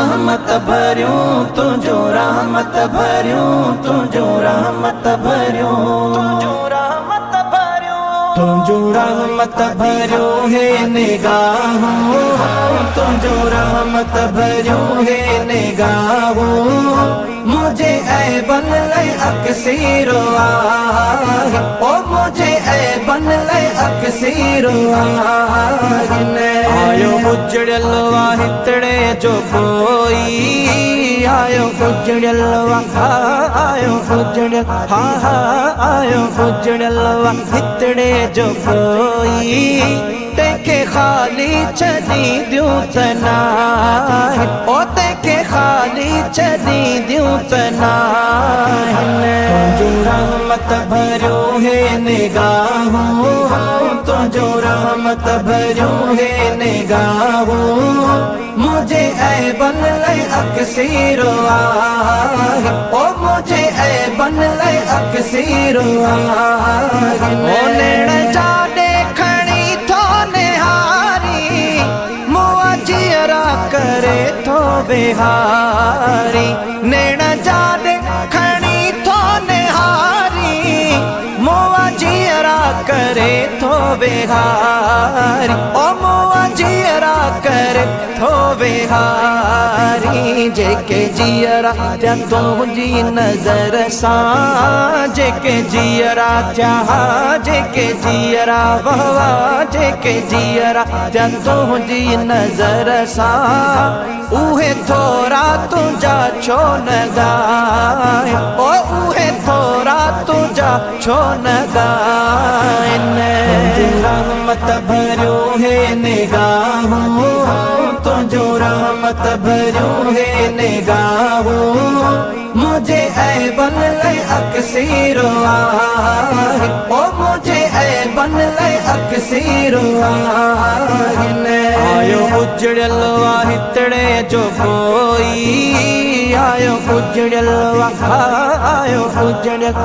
रहमत भरियो, तुझो रहमत भरियो, तुझो रहमत भरियो, तुझो रहमत भरियो, तुझो रहमत भरियो है निगाहों, तुझो रहमत भरियो है निगाहों। मुझे ऐ बन ले अक्सीरो आग, ओ मुझे ऐ बन ले अक्सीरो आग। आयो उजड़ल वाहितड़े जो कोई, आयो उजड़ल आयो उजड़ल आयो उजड़ल वाहितड़े जो कोई। तेके खाली चली द्यूं तना, ओ तेके खाली चली द्यूं तना। तुझो रहमत भरियो है निगाहों, तुझो रहमत भरियो है निगाहों। मुझे ऐ बन ले अक्सीरो आग, ओ मुझे ऐ बन ले अक्सीरो आग। ओ नेड़ जा देखणी थो निहारी, मुआ जियरा करे थो बिहारी। नेड़ जा देखणी थो निहारी, मुआ जियरा करे थो बिहारी। ओ मुआ जियरा करे थो बिहारी। जेके जियरा त्या तुझी नजर सां, जेके जियरा त्या जेके जियरा वाह, जेके जियरा त्या तुझी नजर सां। उहे थोरा तुझा छो न गाए, ओ उहे थोरा तुझा छो न गाए। तुझो रहमत भरियो है निगाहों, तुझो रहमत भरियो है निगाहों। मुझे ऐ बन ले अक्सीरो आग, ओ मुझे ऐ बन ले अक्सीरो आग। आयो उजड़ल वाहितड़े जो कोई, आयो उजड़ल आयो उजड़ल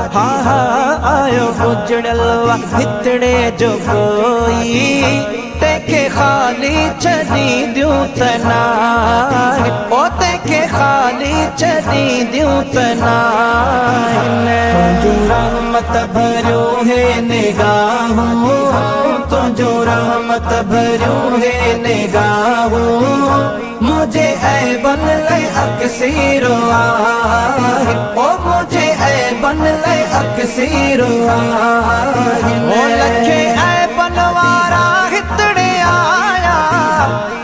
आयो उजड़ल वाहितड़े जो कोई। तेके खाली चली द्यूं तना, ओ तेके खाली चली द्यूं तना। तुझो रहमत भरियो है निगाहों, तुझो रहमत भरियो है निगाहों। मुझे ऐ बन ले अक्सीरो आग, ओ मुझे ऐ बन ले अक्सीरो आग। ओ लखे ऐ बनवारा हितड़े आया,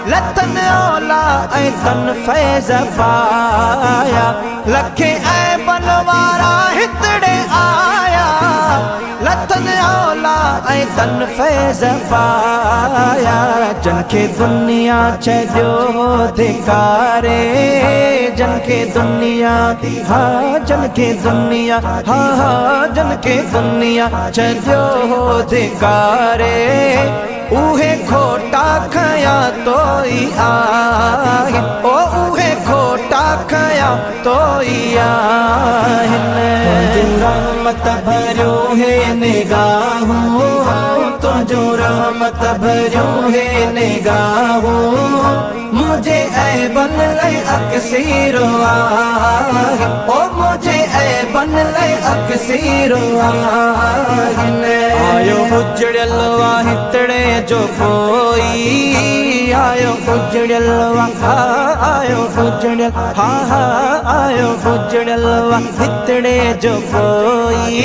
लतन ओला ऐ तन फैज़ पाया। लखे ऐ बनवारा हितड़े आया, लतन ओला ऐ तन फैज़ पाया। जनखे दुनिया छॾियो धिकारे, जनखे दुनिया जनखे दुनिया जनखे दुनिया छॾियो धिकारे। उहे खोटा खया तो ही आए, ओ उहे खोटा खया तो ही आए। तुझो रहमत भरियो है निगाहों, तुझो रहमत भरियो है निगाहों। मुझे ऐ बन ले अक्सीरो आग, ओ मुझे ऐ बन ले अक्सीरो आग। आयो उजड़ल वाहितड़े जो कोई, आयो उजड़ल आयो उजड़ल आयो उजड़ल वाहितड़े जो कोई।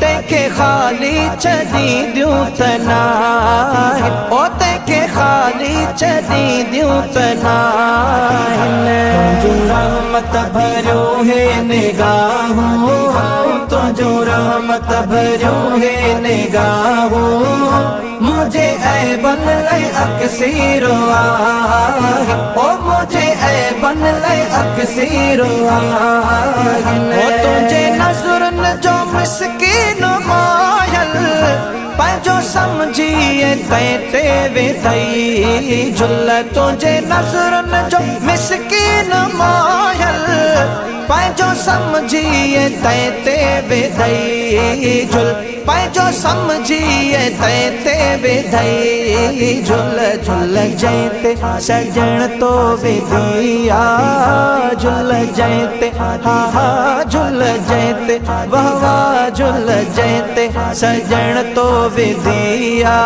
तेके खाली चली द्यूं तना, ओ तेके खाली चली द्यूं तना। तुझो रहमत भरियो है निगाहों, तुझो रहमत भरियो है निगाहों। मुझे ऐ बन ले अक्सीरो आग, ओ मुझे ऐ बन ले अक्सीरो आग। ओ तुझे नज़रन जो मिस्कीन मायल, पंहिंजो समझिए ते वेठई झुल। तुझे नज़रन जो मिस्कीन मायल, पंहिंजो समझिए तैते विधई झुल पैजो समझिए तैते विधई झुल झुल जैते सजण तो विधिया झुल जैते हा हा झुल जैते वाह वाह झुल जैते सजण तो विधिया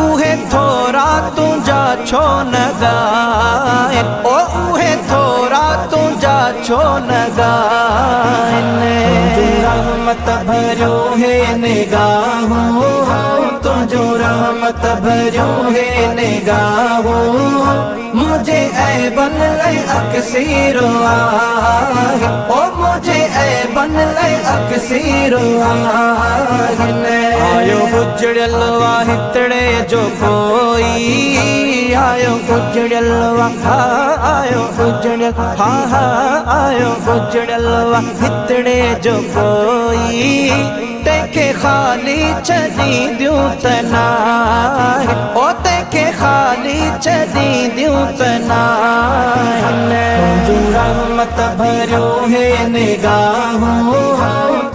उहे थोरा तुझा छो न गाए ओ उहे थोरा तुझा छो न गाए रहमत भरियो है निगाहों तुझो रहमत भरियो है निगाहों मुझे ऐ बन ले अक्सीरो आहे ओ मुझे ऐ बन ले अक्सीरो आहे आयो उजड़ल वाहितड़े जो कोई आयो उजड़ल आयो उजड़ल हा हा आयो उजड़ल वाहितड़े जो कोई तेखे खाली छदी दियूं तना ओ तेखे खाली छदी दियूं तना तुझो रहमत भरियो है निगाहों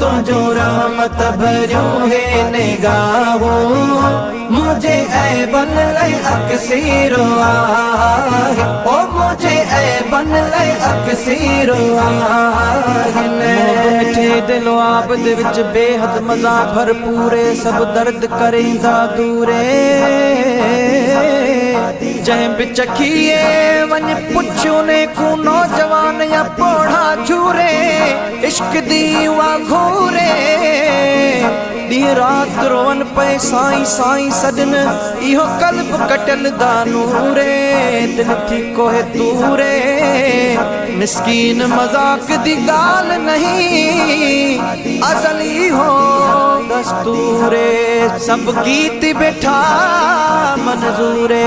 तुझो रहमत भरियो है निगाहों मुझे ऐ बन ले अक्सीरो आहे ओ मुझे ऐ बन ले अक्सीरो आहे मिठे दिलो आबद विच बेहद मज़ा भरपूरे सब दर्द करेंदा दूरे जंहिं बि चखिए वञ पुछियो ने को नौजवान या पोढ़ा झूरे इश्क दी उहा घूरे ॾींहुं राति रोअन पे साईं साईं सॾन इहो कल्ब कटल दा नूरे दिल थी कोहे तूरे मिस्कीन मजाक दी गाल नहीं अज़ली हो दस्तूरे सब गीत बैठा मंजूरे